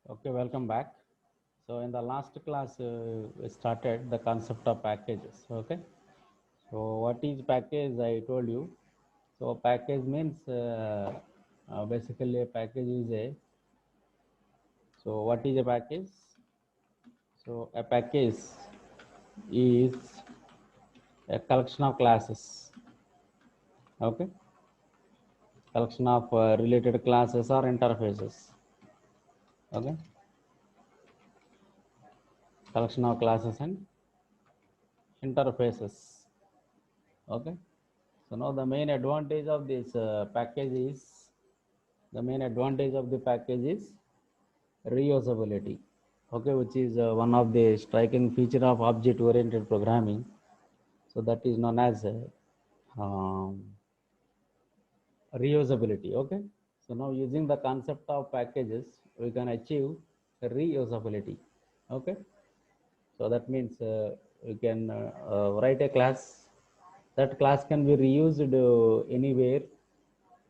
Okay, welcome back. So in the last class, we started the concept of packages. Okay. So what is package? I told you. So package means basically a package is a. So what is a package? So a package is a collection of classes. Okay. Collection of related classes or interfaces. Okay. Collection of classes and interfaces. Okay. So now the main advantage of this package is reusability. Okay, which is one of the striking feature of object-oriented programming. So that is known as um, reusability. Okay. So now using the concept of packages, we can achieve reusability. Okay. So that means we can write a class. That class can be reused anywhere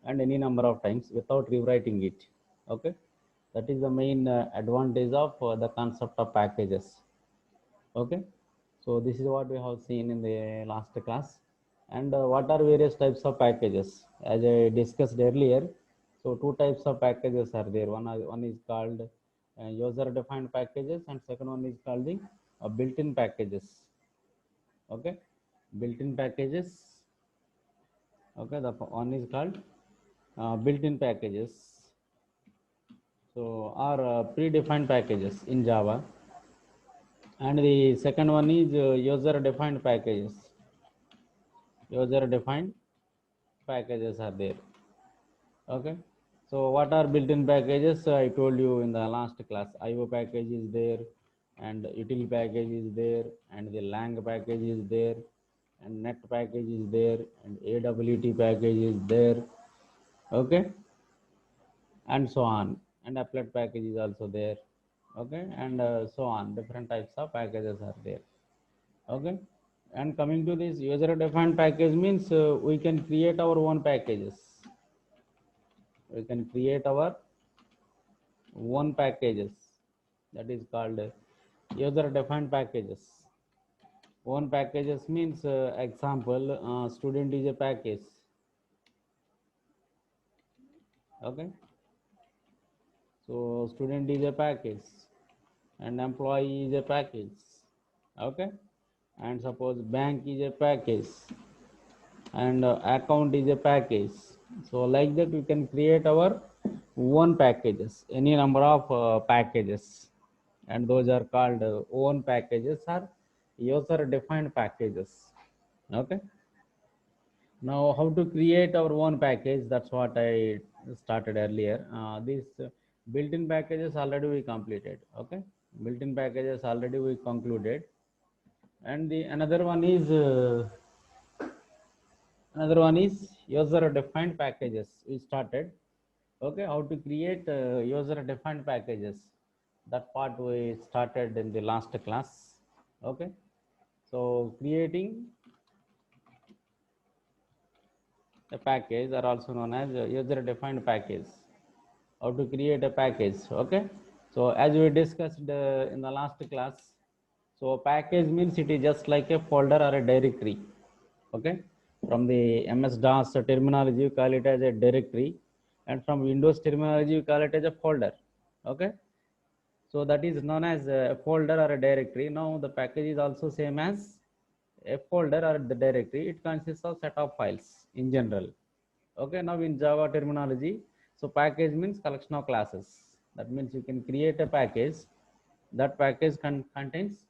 and any number of times without rewriting it. Okay, that is the main advantage of the concept of packages. Okay, so this is what we have seen in the last class. And what are various types of packages? As I discussed earlier, so two types of packages are there. One is called user defined packages, and second one is called the built-in packages. Okay, built-in packages. Okay, the one is called built-in packages. So are predefined packages in Java, and the second one is user defined packages. User defined packages are there. Okay, so what are built-in packages? I told you in the last class. IO package is there, and util package is there, and the lang package is there, and net package is there, and AWT package is there. Okay, and so on, and applet package is also there. Okay, and so on, different types of packages are there. Okay, and coming to this user defined package means we can create our own packages. We can create our own packages. That is called user defined packages. Own packages means example, student is a package. Okay, so student is a package, and employee is a package. Okay, and suppose bank is a package, and account is a package. So like that we can create our own packages, any number of packages, and those are called own packages or user defined packages. Okay, now how to create our own package, that's what I started earlier. This built-in packages already we completed. Okay, built-in packages already we concluded, and the another one is user defined packages we started. Okay, how to create user defined packages, that part we started in the last class. Okay, so creating a package are also known as user defined package. How to create a package? Okay, so as we discussed in the last class, so package means it is just like a folder or a directory. Okay, from the MS-DOS terminology you call it as a directory, and from Windows terminology you call it as a folder. Okay, so that is known as a folder or a directory. Now the package is also same as a folder or the directory. It consists of set of files in general. Okay, now in Java terminology, so package means collection of classes. That means you can create a package. That package contains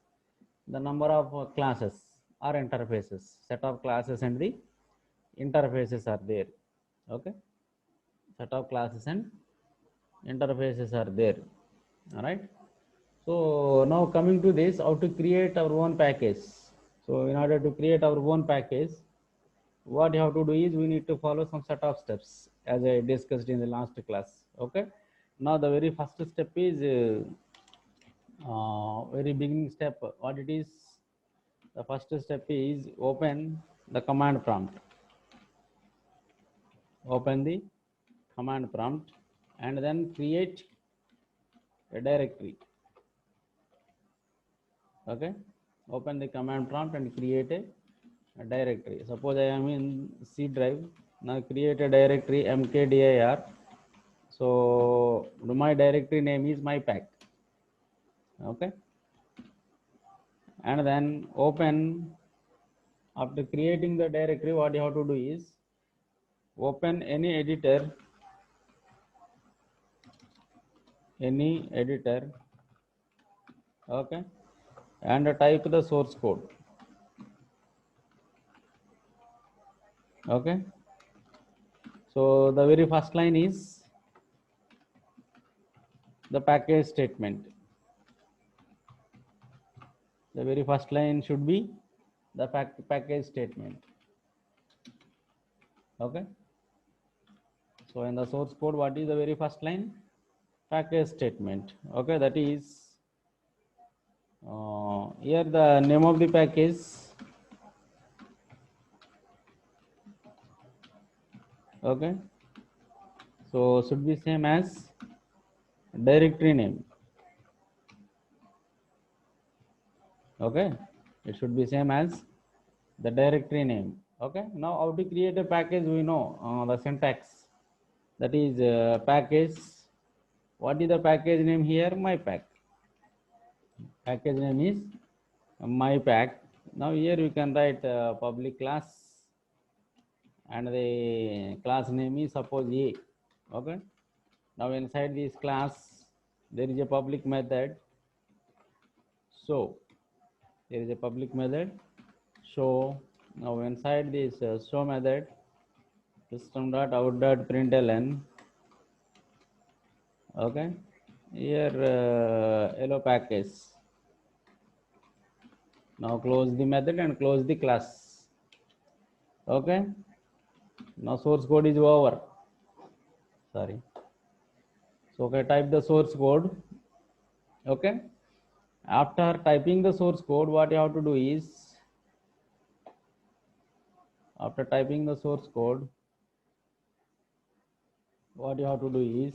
the number of classes or interfaces. Set of classes and the interfaces are there. Okay, set of classes and interfaces are there. All right, so now coming to this, how to create our own package. So in order to create our own package, what you have to do is we need to follow some set of steps as I discussed in the last class. Okay, now the very first step is very beginning step. What it is? The first step is open the command prompt. Open the command prompt, and then create a directory. Okay, open the command prompt and create a directory. Suppose I am in C drive. Now create a directory mkdir. So my directory name is my pack. Okay, and then open. After creating the directory, what you have to do is open any editor, okay, and type the source code. Okay, so the very first line is the package statement. The very first line should be the package statement. Okay, so in the source code, what is the very first line? Package statement. Okay, that is here the name of the package. Okay, so should be same as directory name. Okay, it should be same as the directory name. Okay, now how to create a package, we know the syntax, that is package. What is the package name here? My pack. Package name is my pack. Now here you can write public class, and the class name is suppose A. Okay, now inside this class there is a public method. So there is a public method show. Now inside this show method, system.out.println. Okay, here hello package. Now close the method and close the class. Okay, now source code is over. Sorry. So okay, type the source code. Okay, after typing the source code, what you have to do is, after typing the source code, what you have to do is,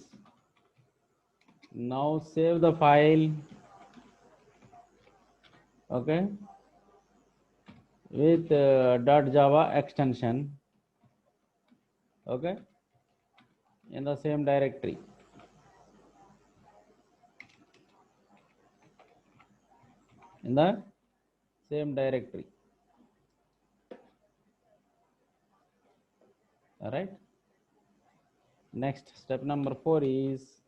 now save the file. Okay, with .java extension. Okay, in the same directory. In the same directory. All right. Next, step number 4 is,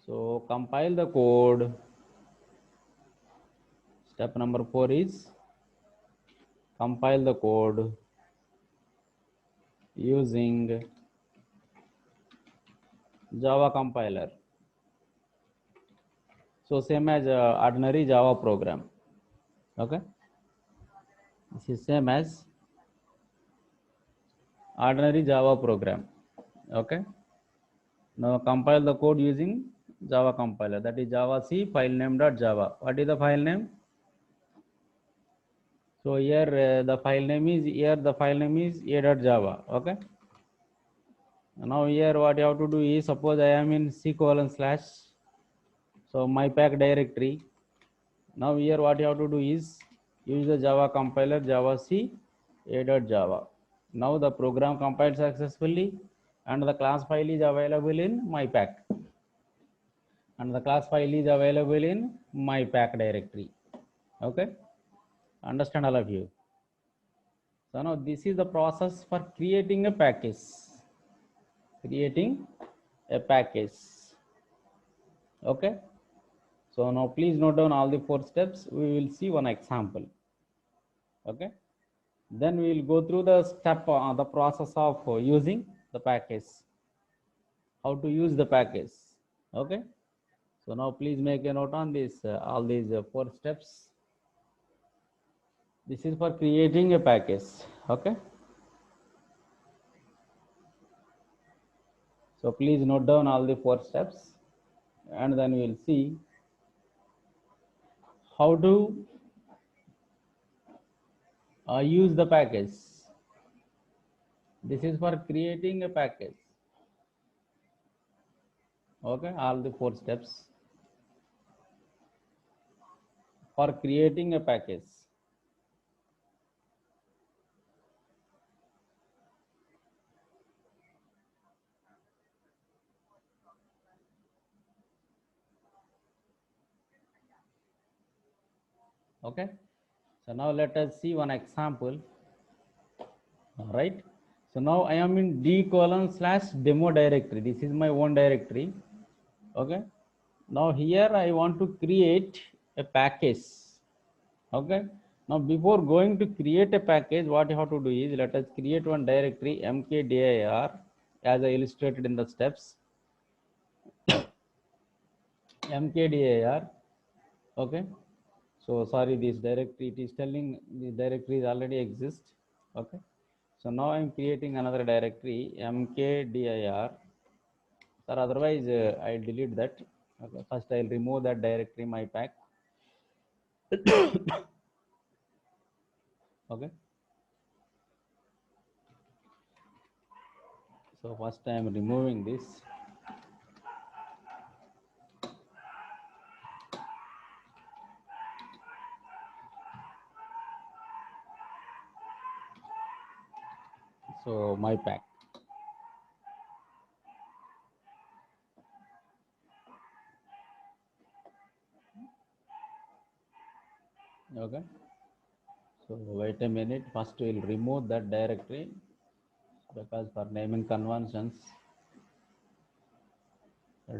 so compile the code. Step number 4 is compile the code using Java compiler. So same as ordinary Java program. Okay, this is same as ordinary Java program. Okay, now compile the code using Java compiler, that is Java C file name.java. What is the file name? So here the file name is a.java. Okay, now here what you have to do is, suppose I am in C:/, so my pack directory. Now here what you have to do is use the Java compiler Java C a.java. Now the program compiled successfully and the class file is available in my pack. And the class file is available in my pack directory. Okay, understand all of you? So now this is the process for creating a package. Creating a package. Okay, so now please note down all the 4 steps. We will see one example. Okay, then we will go through the step the process of using the package, how to use the package. Okay, so now please make a note on this all these 4 steps. This is for creating a package. Okay, so please note down all the 4 steps, and then we will see how to use the package. This is for creating a package. Okay, all the 4 steps for creating a package. Okay, so now let us see one example. All right, so now I am in d:/demo directory. This is my own directory. Okay, now here I want to create a package. Okay, now before going to create a package, what you have to do is, let us create one directory mkdir as I illustrated in the steps. mkdir. Okay, so sorry, this directory, it is telling the directories already exist. Okay, so now I'm creating another directory mkdir. Sir, otherwise I'll delete that. Okay, first I'll remove that directory my pack. Okay, so first I am removing this. So my pack. Okay, so wait a minute, first we'll remove that directory, because for naming conventions,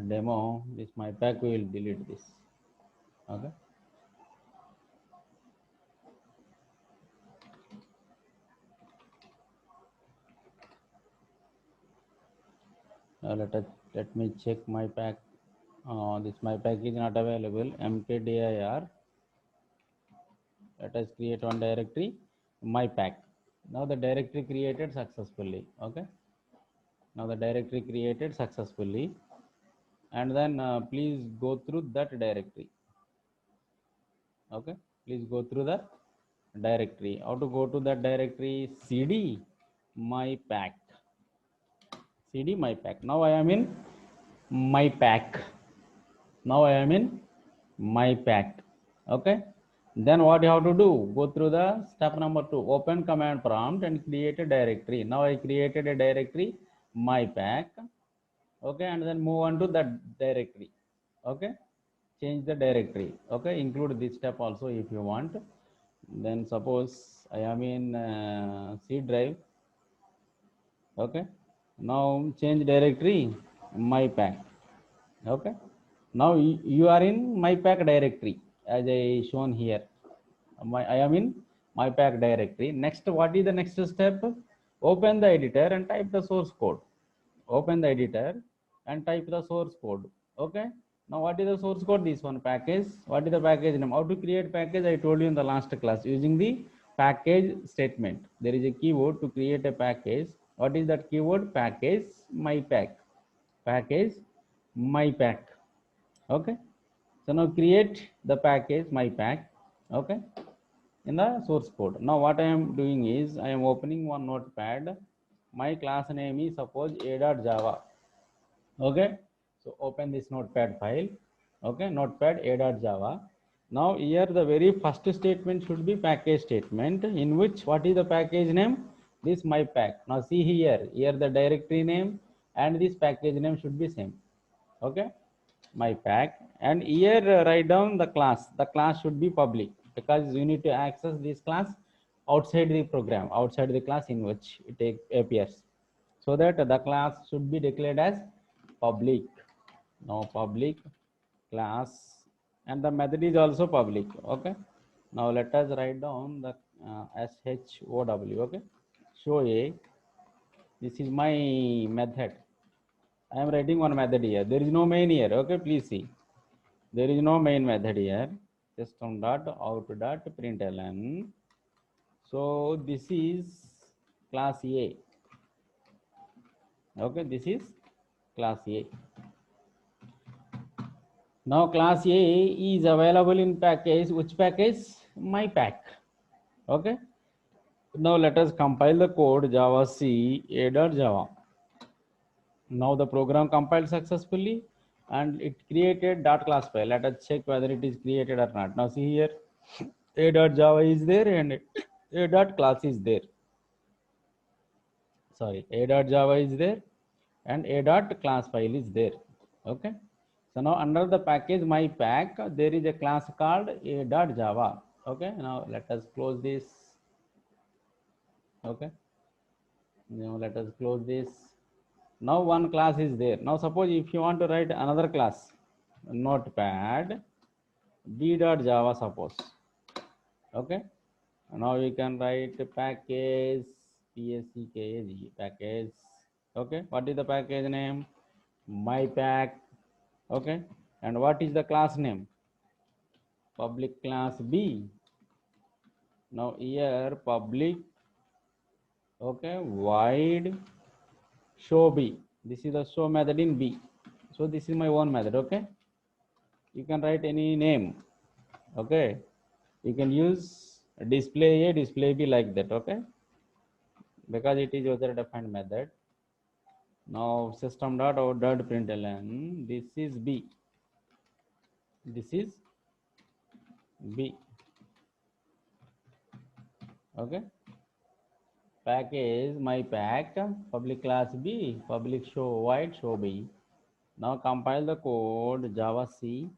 demo, this my pack, we will delete this. Okay, now let me check my pack. This my pack is not available. mkdir. Let us create one directory, my pack. Now the directory created successfully. Okay, now the directory created successfully, and then please go through that directory. Okay, please go through the directory. How to go to that directory? cd my pack. cd my pack. Now I am in my pack. Now I am in my pack. Okay, then what you have to do? Go through the step number 2, open command prompt and create a directory. Now I created a directory, my pack. Okay, and then move on to that directory. Okay, change the directory. Okay, include this step also if you want. Then suppose I am in C drive. Okay, now change directory, my pack. Okay, now you are in my pack directory as I shown here. I am in my pack directory. Next, what is the next step? Open the editor and type the source code. Open the editor and type the source code. Okay, now what is the source code? This one, package. What is the package name? How to create package? I told you in the last class, using the package statement. There is a keyword to create a package. What is that keyword? Package my pack. Package my pack. Okay, so now create the package my pack. Okay, in the source code. Now what I am doing is, I am opening one notepad. My class name is suppose a.java. Okay, so open this notepad file. Okay, notepad a.java. Now here the very first statement should be package statement, in which what is the package name? This my pack. Now see here the directory name and this package name should be same. Okay, my pack. And here write down the class. The class should be public, because you need to access this class outside the program, outside the class in which it appears, so that the class should be declared as public. Now public class, and the method is also public. Okay, now let us write down the show. Okay, show a, this is my method. I am writing one method here. There is no main here. Okay, please see. There is no main method here. System dot out dot println. So this is class A. Okay, this is class A. Now class A is available in package. Which package? My pack. Okay. Now let us compile the code Java C a.java. Now the program compiled successfully. and it created dot class file. Let us check whether it is created or not. Now see here, a dot java is there and a dot class is there. Sorry, a dot java is there and a dot class file is there. Okay. So now under the package my pack, there is a class called a dot java. Okay. Now let us close this. Okay. Now let us close this. Now one class is there. Now suppose if you want to write another class, notepad b dot java suppose. Okay. Now we can write package package package. Okay. What is the package name? My pack. Okay. And what is the class name? Public class B. Now here public, okay, void show B. This is the show method in B. So this is my own method. Okay. You can write any name. Okay. You can use display A, display B like that. Okay. Because it is user defined method. Now system.out.println, this is B. This is B. Okay. Package my pack, public class B, public show void show B. Now compile the code java c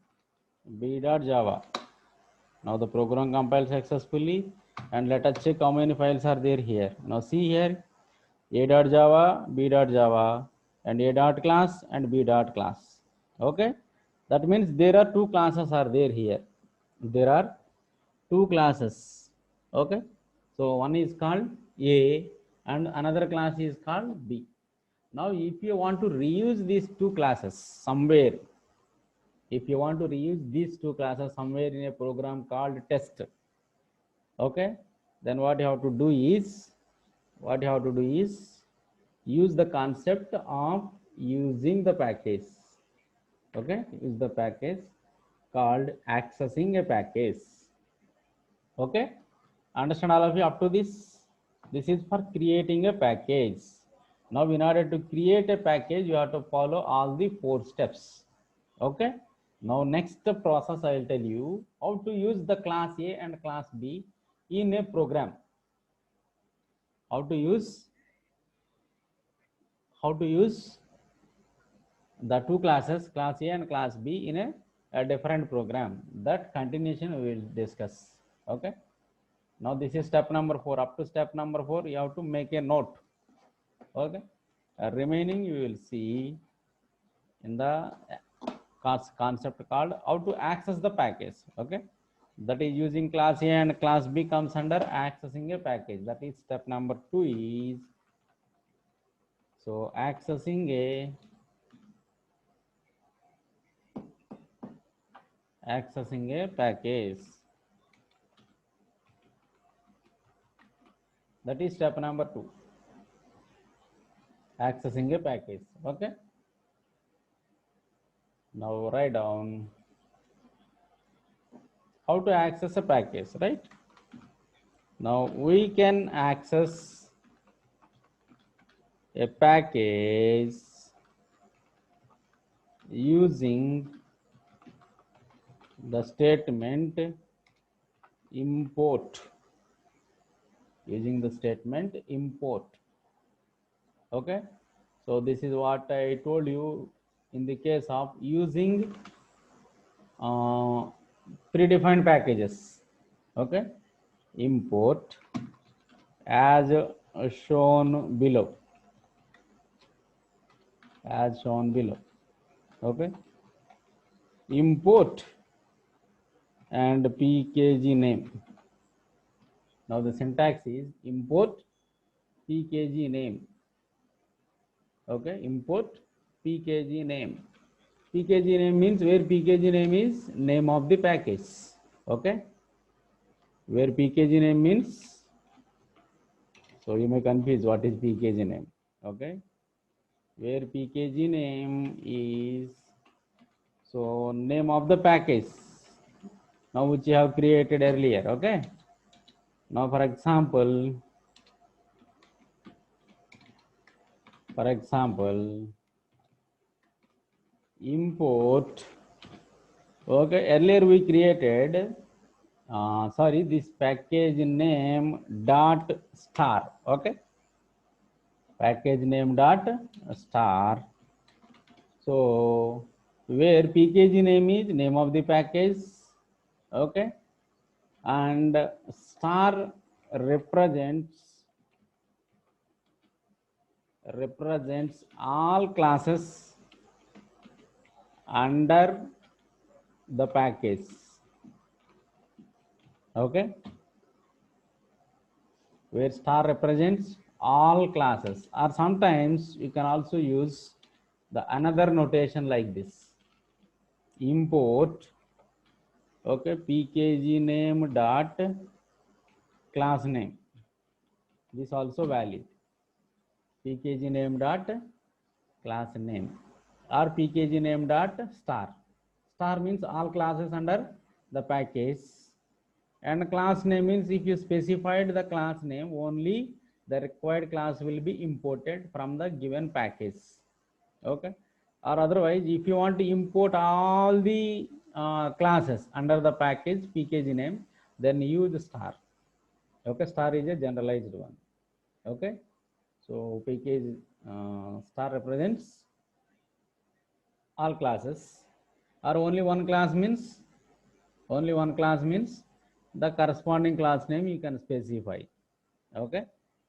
b.java. Now the program compiled successfully, and let us check how many files are there here. Now see here, a.java, b.java, and a.class and b.class. Okay, that means there are two classes are there here. There are two classes. Okay, so one is called A and another class is called B. Now if you want to reuse these two classes somewhere, if you want to reuse these two classes somewhere in a program called test, okay, then what you have to do is use the concept of using the package. Okay, use the package called accessing a package. Okay, understand all of you up to this? This is for creating a package. Now in order to create a package, you have to follow all the 4 steps. Okay, now next process I will tell you how to use the class A and class B in a program. How to use the two classes, class A and class B, in a different program. That continuation we will discuss. Okay, now this is step number 4. Up to step number 4 you have to make a note. Okay, remaining you will see in the concept called how to access the package. Okay, that is using class A and class B comes under accessing a package. That is step number 2 is, so accessing a package. That is step number 2, accessing a package. Okay, now write down how to access a package. Right, now we can access a package using the statement import. Okay, so this is what I told you in the case of using predefined packages. Okay, import as shown below. Okay, import and pkg name. Now the syntax is import pkg name. Okay, import pkg name. Pkg name means where pkg name is name of the package. Okay, where pkg name means, so you may confuse what is pkg name. Okay, where pkg name is, so name of the package now which you have created earlier. Okay, now for example import. Okay, earlier we created this package name dot star. Okay, package name dot star. So where pkg name is name of the package. Okay, and star represents all classes under the package. Okay, where star represents all classes, or sometimes you can also use the another notation like this: import, okay, pkg name dot class name. This also valid. pkg name dot class name, or pkg name dot star. Star means all classes under the package, and class name means if you specified the class name, only the required class will be imported from the given package. Okay, or otherwise if you want to import all the classes under the package pkg name, then use star. Okay, star is a generalized one. Okay, so package star represents all classes, or only one class means the corresponding class name you can specify. Okay,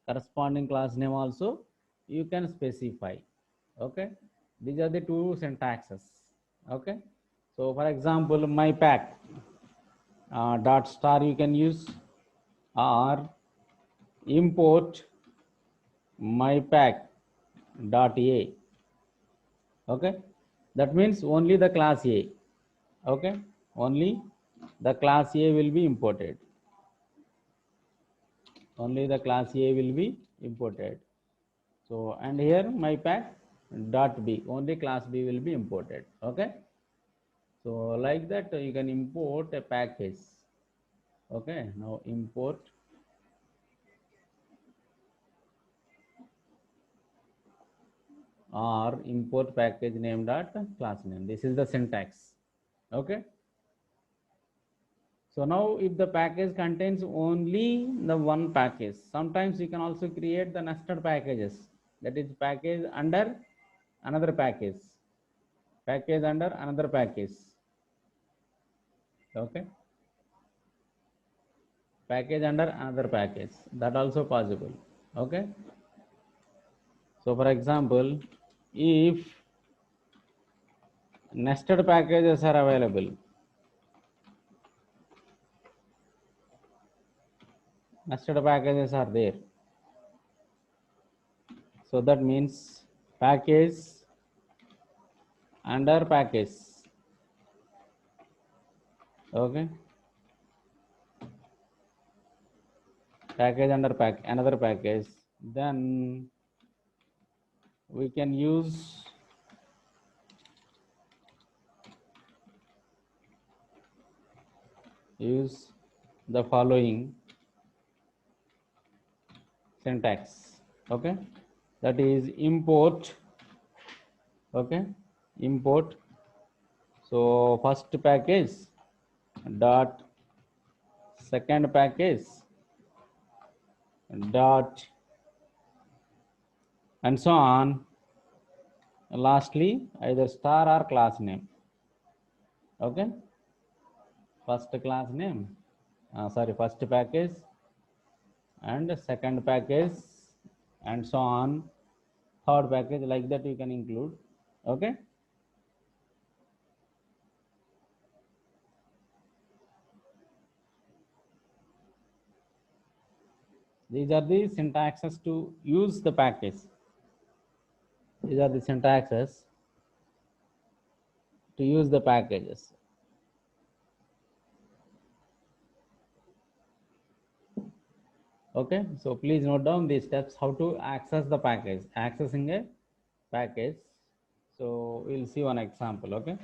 corresponding class name also you can specify. Okay, these are the two syntaxes. Okay, so for example my pack dot star you can use, or import my pack dot a. Okay, that means only the class a. Okay, only the class a will be imported, only the class a will be imported. So and here my pack dot b, only class b will be imported. Okay, so like that you can import a package. Okay, now import or import package name dot class name. This is the syntax. Okay, so now if the package contains only the one package, sometimes you can also create the nested packages, that is package under another package, package under another package. Okay, package under another package, that also possible. Okay, so for example if nested packages are available, nested packages are there, so that means package under package. Okay, package under another package, then we can use the following syntax. Okay, that is import. Okay, import, so first package dot second package dot and so on, lastly either star or class name. Okay, first class name, first package and second package and so on, third package, like that you can include. Okay, these are the syntaxes to use the package. These are the syntaxes to use the packages. Okay, so please note down these steps how to access the package, accessing a package. So we'll see one example. Okay,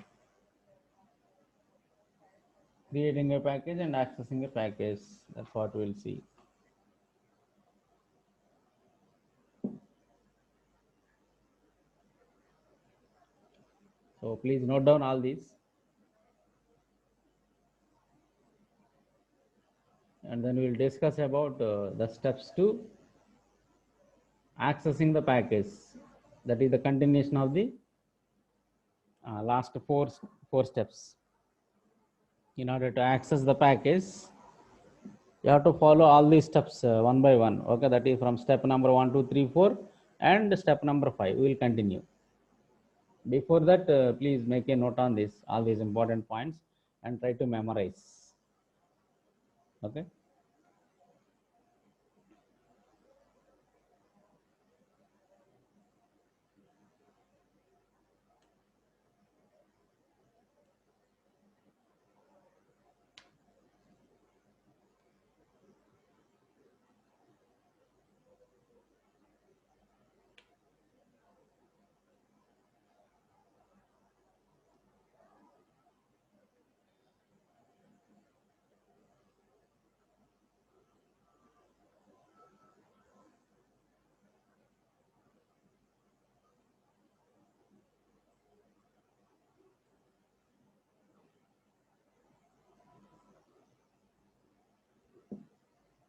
creating a package and accessing a package, that's what we'll see. So please note down all these, and then we'll discuss about the steps to accessing the package. That is the continuation of the last four steps. In order to access the package, you have to follow all these steps one by one. Okay, that is from step number 1, 2, 3, 4, and step number 5. We will continue. Before that, please make a note on this, all these important points, and try to memorize. Okay.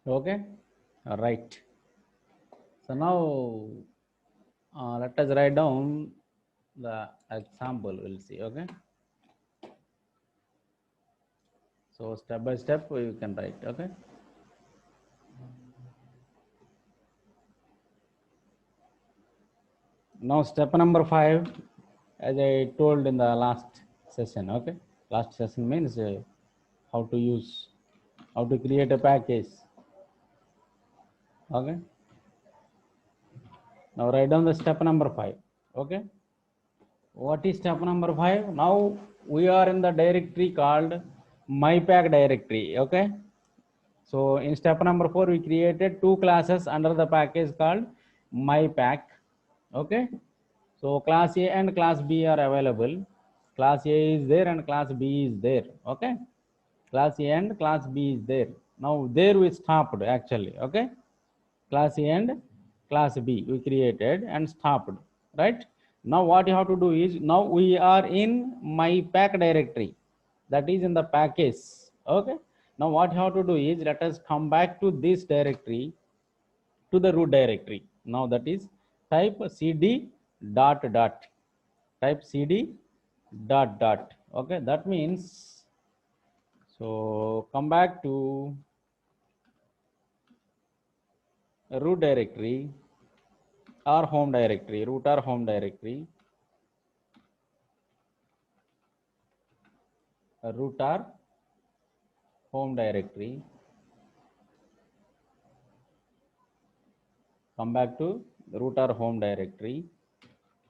Okay. All right. So now let us write down the example. We'll see. Okay. So step by step you can write. Okay. Now step number 5, as I told in the last session. Okay. Last session means how to use, how to create a package. Okay. Now write down the step number 5. Okay. What is step number 5? Now we are in the directory called mypack directory. Okay. So in step number 4, we created two classes under the package called mypack. Okay. So class A and class B are available. Class A is there and class B is there. Okay. Class A and class B is there. Now there we stopped actually. Okay. Class A and class B we created and stopped. Right. Now what you have to do is, now we are in mypack directory. That is in the package. Okay. Now what you have to do is, let us come back to this directory, to the root directory. Now that is type cd dot dot, type cd dot dot. Okay, that means, so come back to root directory or home directory, root or home directory, root or home directory. Come back to root or home directory.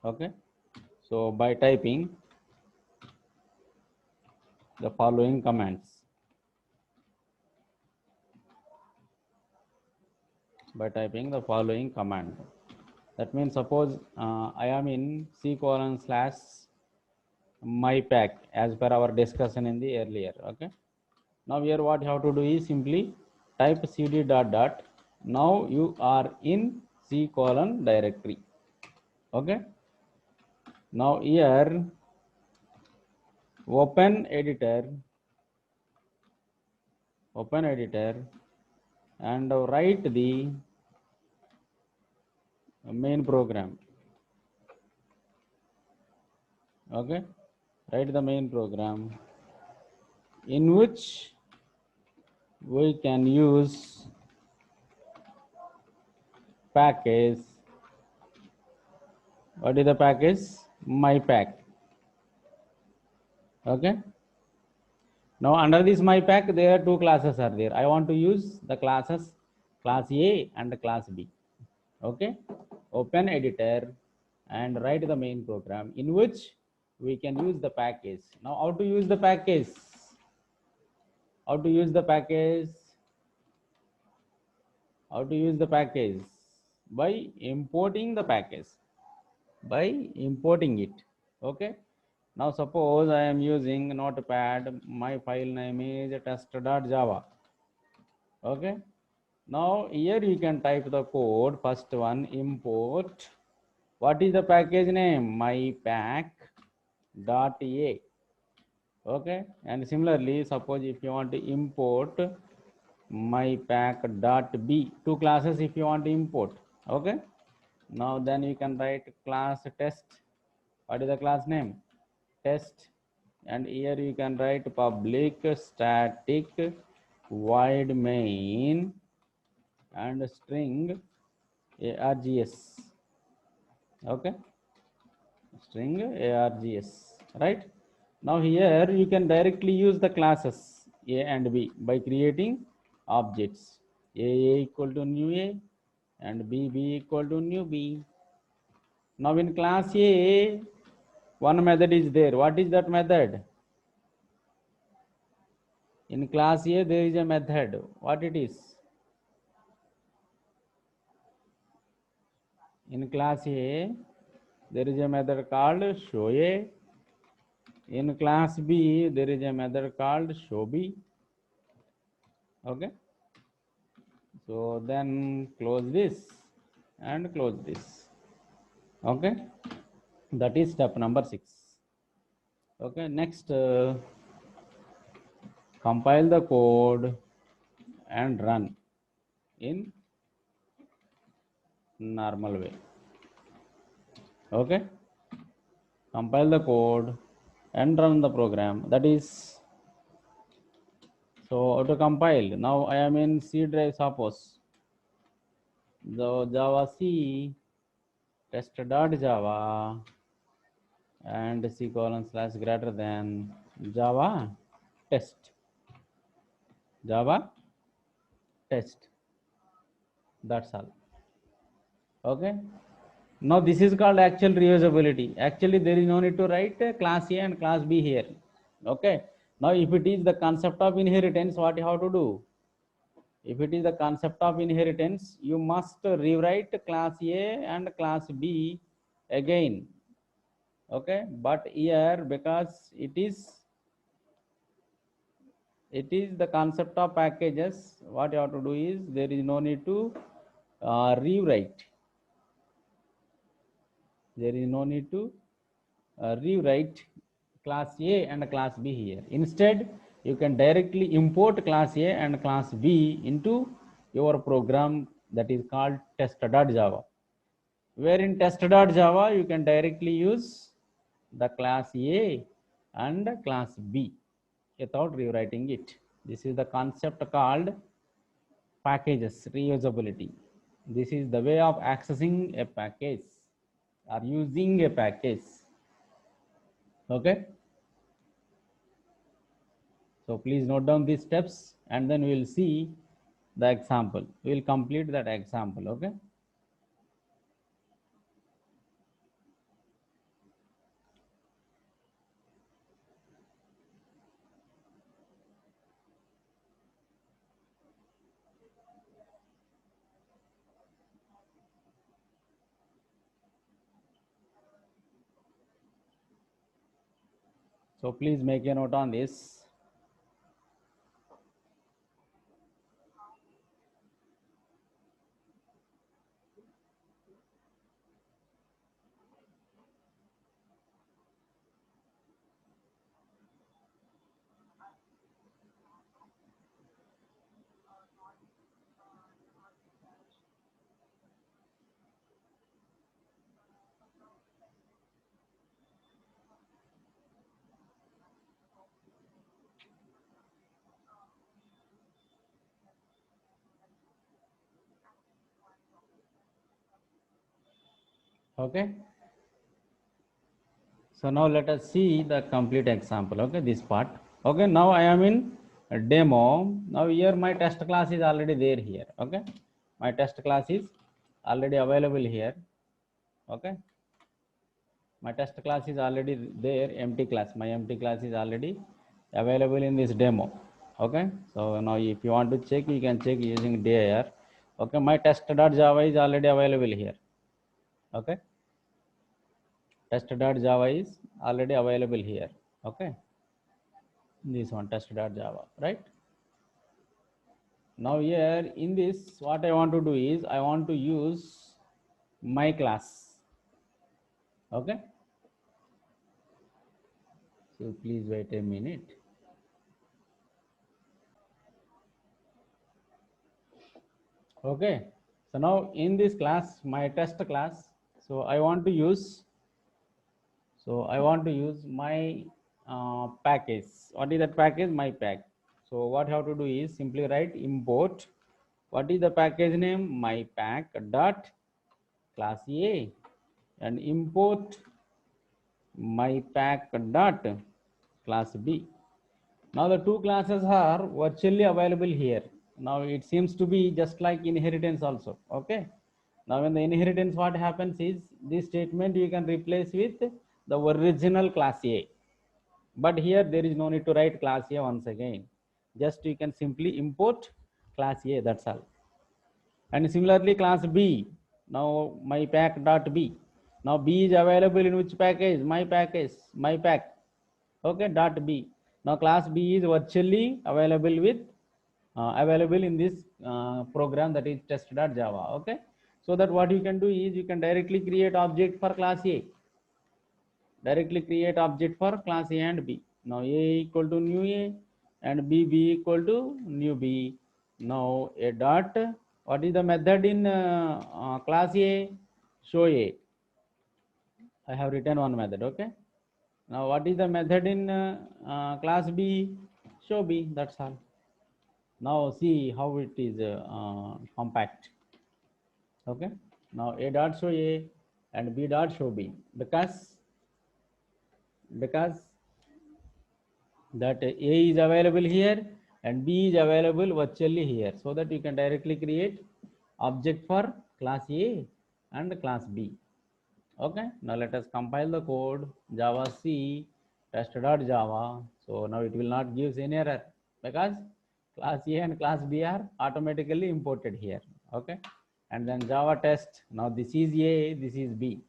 Okay, so by typing the following commands, by typing the following command. That means, suppose I am in c:/mypack as per our discussion in the earlier. Okay. Now here what you have to do is simply type cd dot dot. Now you are in c:directory. Okay. Now here open editor, and write the main program. Okay. Write the main program in which we can use package. What is the package? mypack. Okay. Now under this mypack, there are two classes are there. I want to use the classes class A and class B. Okay. Open editor and write the main program in which we can use the package. Now how to use the package? How to use the package? How to use the package? By importing the package. By importing it. Okay. Now suppose I am using Notepad, my file name is test.java. Okay. Now here you can type the code. First one, import. What is the package name? mypack dot a. Okay, and similarly, suppose if you want to import my pack dot b, two classes if you want to import. Okay, now then you can write class test. What is the class name? Test. And here you can write public static void main and string args. Okay, string args, right? Now here you can directly use the classes a and b by creating objects a equal to new a and b equal to new b. Now in class a, one method is there. What is that method? In class a there is a method. What it is? In class a there is a method called show a. In class b there is a method called show b. Okay, so then close this and close this. Okay, that is step number 6. Okay, next compile the code and run in normal way. Okay, compile the code and run the program. That is, so auto compile. Now I am in C drive. Suppose the Java C test.java and C colon slash greater than Java test. Java test. That's all. Okay. Now this is called actual reusability. Actually, there is no need to write class A and class B here. Okay. Now, if it is the concept of inheritance, what you have to do? If it is the concept of inheritance, you must rewrite class A and class B again. Okay. But here, because it is the concept of packages, what you have to do is there is no need to rewrite. There is no need to rewrite class A and class B here. Instead, you can directly import class A and class B into your program that is called test.java. Where in test.java, you can directly use the class A and class B without rewriting it. This is the concept called packages reusability. This is the way of accessing a package or using a package. Okay. So please note down these steps and then we will see the example. We will complete that example. Okay. So please make a note on this. Okay. So now let us see the complete example. Okay, this part. Okay, now I am in a demo. Now here my test class is already there here. Okay, my test class is already available here. Okay, my test class is already there, empty class. My empty class is already available in this demo. Okay, so now if you want to check, you can check using dir. Okay, my test.java is already available here. Okay, test.java is already available here. Okay, this one test.java, right? Now here in this, what I want to do is I want to use my class. Okay, So please wait a minute. Okay. So now in this class, my test class, so I want to use my package. What is that package? My pack. So what I have to do is simply write import. What is the package name? My pack dot class A, and import my pack dot class B. Now the two classes are virtually available here. Now it seems to be just like inheritance also. Okay. Now in the inheritance, what happens is this statement you can replace with the original class A. But here there is no need to write class A once again. Just you can simply import class A, that's all. And similarly class B, now my pack dot B. Now B is available in which package? My package, my pack. Okay, dot B. Now class B is virtually available with available in this program, that is test.java. Okay, so that what you can do is you can directly create object for class A. Directly create object for class A and B. Now A equal to new A and B equal to new B. Now a dot, what is the method in class A? Show A. I have written one method. Okay. Now what is the method in class B? Show B. That's all. Now see how it is compact. Okay. Now A dot show A and B dot show B, because that A is available here and B is available virtually here, so that you can directly create object for class A and class B. Okay, now let us compile the code. Java C test.java. So now it will not give any error because class A and class B are automatically imported here. Okay, and then Java test. Now this is A, this is B.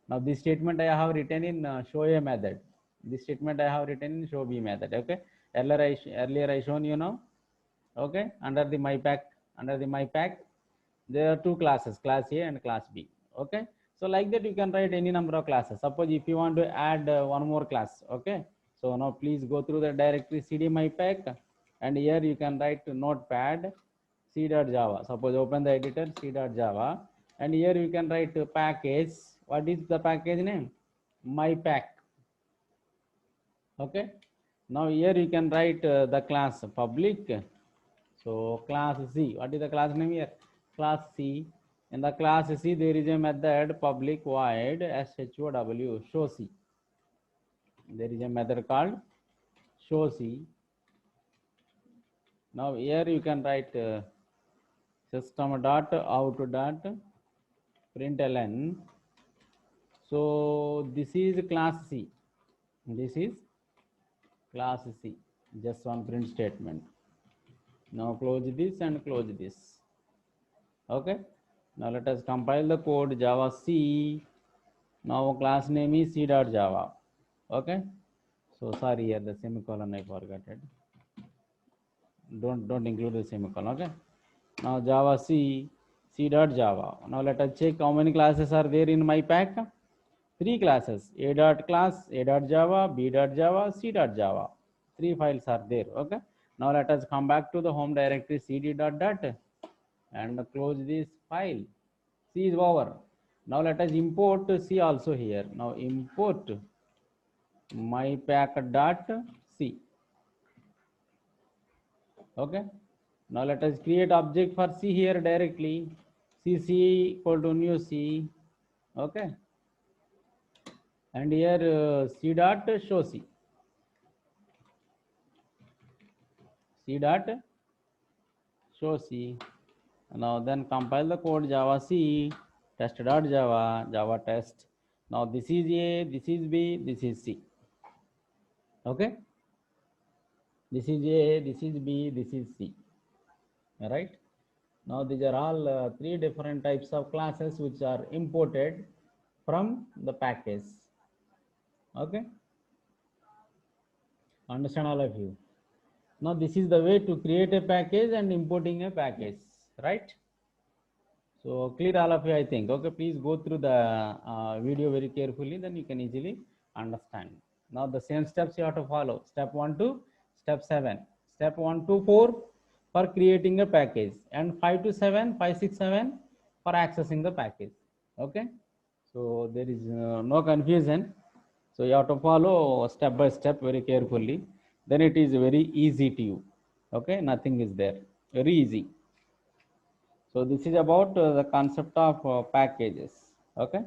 Now this statement I have written in show A method. This statement I have written in show B method. Okay, earlier I shown you now. Okay, under the my pack there are two classes, class A and class B. Okay, so like that you can write any number of classes. Suppose if you want to add one more class. Okay, so now please go through the directory cd my pack, and here you can write notepad c.java. Suppose open the editor c.java, and here you can write package. What is the package name? My pack. Okay, now here you can write the class public. So class C, what is the class name here? Class C. In the class C, there is a method public void show C. There is a method called show C. Now here you can write system dot out dot println. So this is class C. This is class C. Just one print statement. Now close this and close this. Okay. Now let us compile the code Java C. Now class name is c.java. Okay. So sorry here the semicolon I forgot it. Don't include the semicolon. Okay. Now Java C.java. Now let us check how many classes are there in my pack. 3 classes: A dot class, A dot Java, B dot Java, C dot Java. 3 files are there. Okay. Now let us come back to the home directory cd dot and close this file. C is over. Now let us import C also here. Now import my pack dot C. Okay. Now let us create object for C here directly. C equal to new C. Okay. And here C dot show C. C dot show C. Now then compile the code Java C test.java, Java test. Now this is A, this is B, this is C. Okay. This is A, this is B, this is C. All right. Now these are all 3 different types of classes which are imported from the package. Okay. Understand all of you. Now this is the way to create a package and importing a package, right? So clear all of you, I think. Okay, please go through the video very carefully, then you can easily understand. Now the same steps you have to follow. Step 1 to step 7. Step 1 to 4 for creating a package, and 5 to 7, 5, 6, 7 for accessing the package. Okay. So there is no confusion. So you have to follow step by step very carefully. Then it is very easy to you. Okay. Nothing is there. Very easy. So this is about the concept of packages. Okay.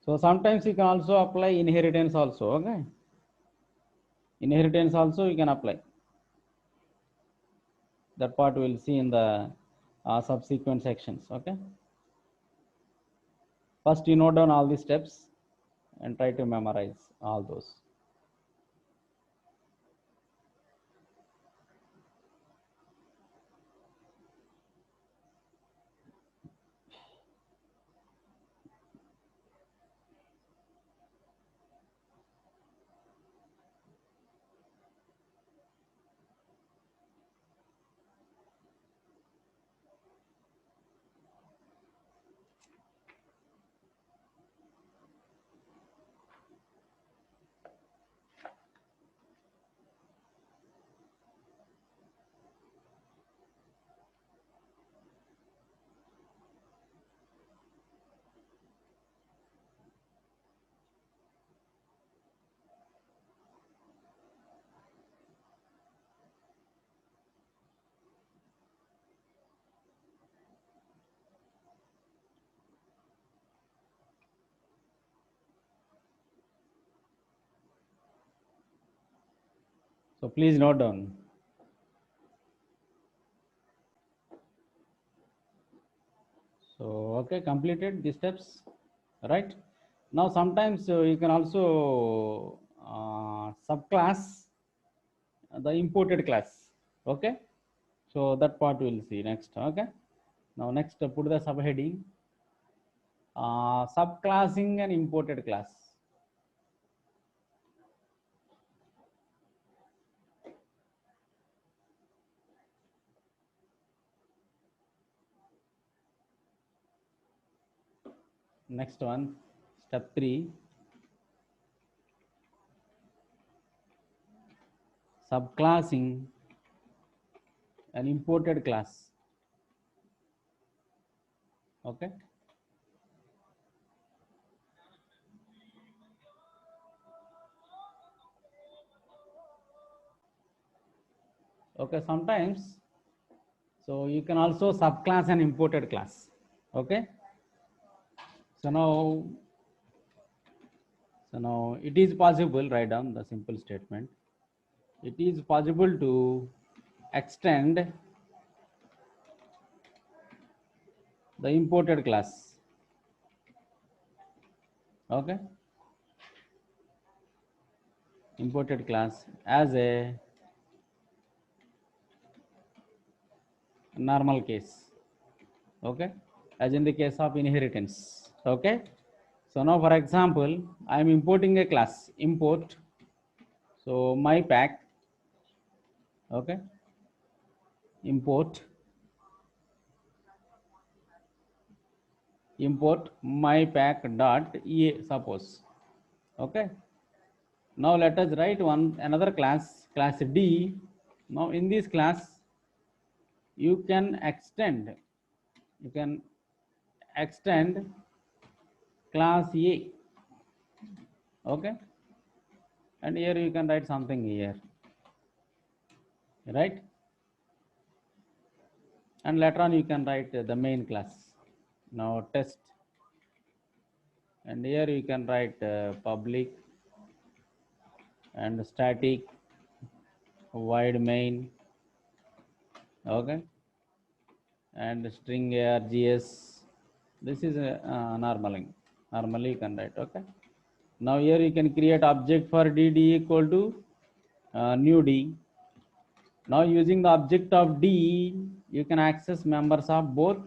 So sometimes you can also apply inheritance also. Okay. Inheritance also you can apply. That part we'll see in the subsequent sections. Okay. First you note down all the steps and try to memorize all those. So please note down. So okay, completed the steps, right? Now sometimes you can also subclass the imported class. Okay. So that part we'll see next. Okay. Now next put the subheading subclassing an imported class. Next one, step 3, subclassing an imported class. Okay. Okay, sometimes so you can also subclass an imported class. Okay. So now it is possible, write down the simple statement. It is possible to extend the imported class. Okay. Imported class as a normal case. Okay. As in the case of inheritance. Okay. So now for example, I am importing a class, import. So my pack, okay, import my pack dot ea, suppose. Okay. Now let us write another class, class D. Now in this class, you can extend class A. Okay. And here you can write something here, right? And later on you can write the main class. Now test, and here you can write public and static void main. Okay. And string args. This is normally you can write. Okay. Now here you can create object for d equal to new d. Now using the object of d, you can access members of both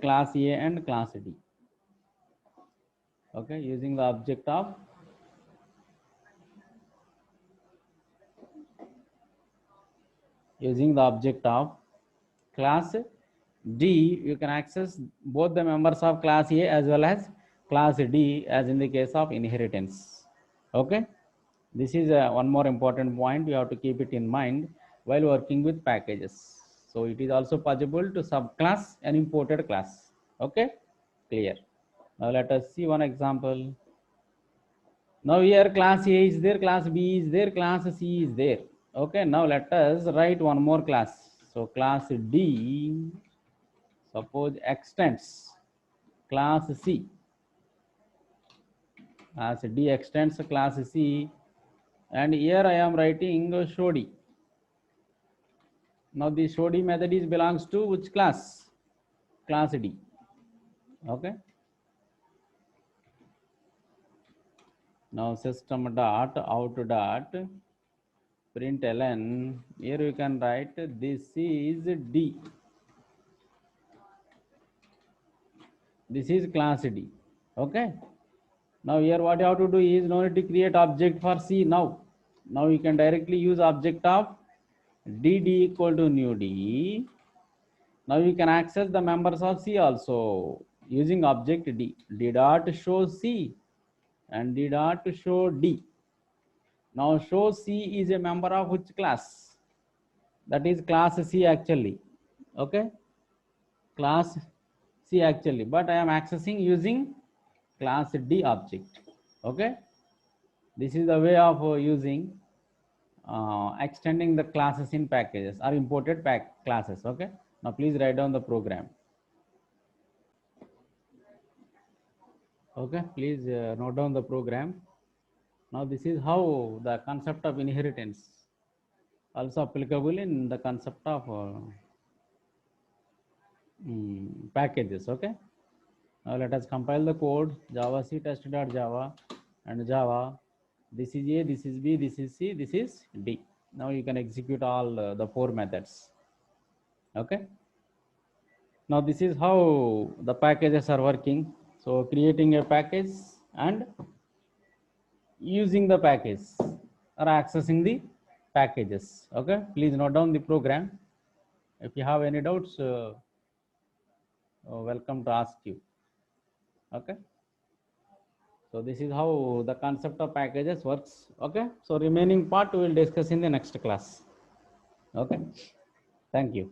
class A and class D. Okay, using the object of class D, you can access both the members of class A as well as class D, as in the case of inheritance. Okay, this is one more important point. You have to keep it in mind while working with packages. So it is also possible to subclass an imported class. Okay, clear. Now let us see one example. Now here class A is there, class B is there, class C is there. Okay, now let us write one more class. So class D, suppose extends class C. Class D extends class C, and here I am writing show D. Now the show D method is belongs to which class? Class D. Okay. Now system dot out dot println. Here you can write this is D. This is class D. Okay. Now here what you have to do is no need to create object for C now. Now you can directly use object of D equal to new D. Now you can access the members of C also using object D. D dot show C and D dot show D. Now show C is a member of which class? That is class C actually. Okay, class C actually, but I am accessing using class D object. Okay, this is the way of using extending the classes in packages or imported classes. Okay, now please write down the program. Okay, please note down the program. Now this is how the concept of inheritance also applicable in the concept of packages. Okay, now let us compile the code. Java C test.java and Java. This is A, this is B, this is C, this is D. Now you can execute all the 4 methods. Okay, now this is how the packages are working. So creating a package and using the package or accessing the packages. Okay, please note down the program. If you have any doubts, welcome to ask you. Okay, so this is how the concept of packages works. Okay, so remaining part we will discuss in the next class. Okay, thank you.